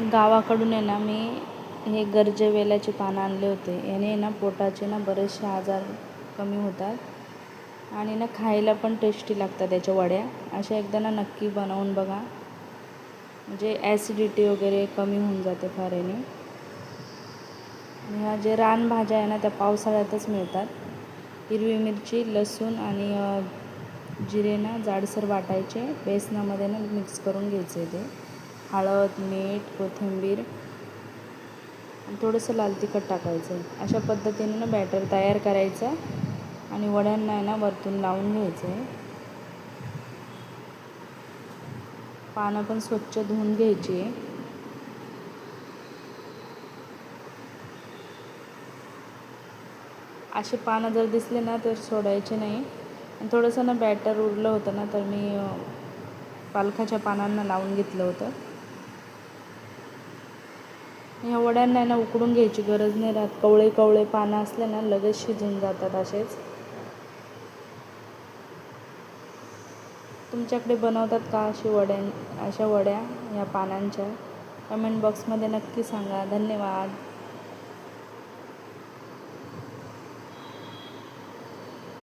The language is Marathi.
गावाकडून आहे ना मी हे गरजेवेल्याचे पानं आणले होते. याने ना पोटाचे ना बरेचसे आजार कमी होतात आणि ना खायला पण टेस्टी लागतात त्याच्या वड्या. अशा एकदा ना नक्की बनवून बघा, म्हणजे ॲसिडिटी वगैरे कमी होऊन जाते फार याने. ह्या जे रानभाज्या आहे ना त्या पावसाळ्यातच मिळतात. हिरवी मिरची, लसूण आणि जिरे ना जाडसर वाटायचे, बेसनामध्ये ना मिक्स करून घ्यायचे. ते हळद, मीठ, कोथिंबीर आणि थोडंसं लाल तिखट टाकायचं. अशा पद्धतीने ना बॅटर तयार करायचं आणि वड्यांना आहे ना वरतून लावून घ्यायचं आहे. पानं पण स्वच्छ धुवून घ्यायची आहे. असे पानं जर दिसले ना तर सोडायचे नाही. आणि थोडंसं ना बॅटर उरलं होतं ना तर मी पालकाच्या पानांना लावून घेतलं होतं. ह्या वड्यांना ना उकडून घ्यायची गरज नाही राहत. कवळे कवळे पानं असले ना लगेच शिजून जातात असेच. तुमच्याकडे बनवतात का अशा वड्या या पानांच्या? कमेंट बॉक्समध्ये नक्की सांगा. धन्यवाद.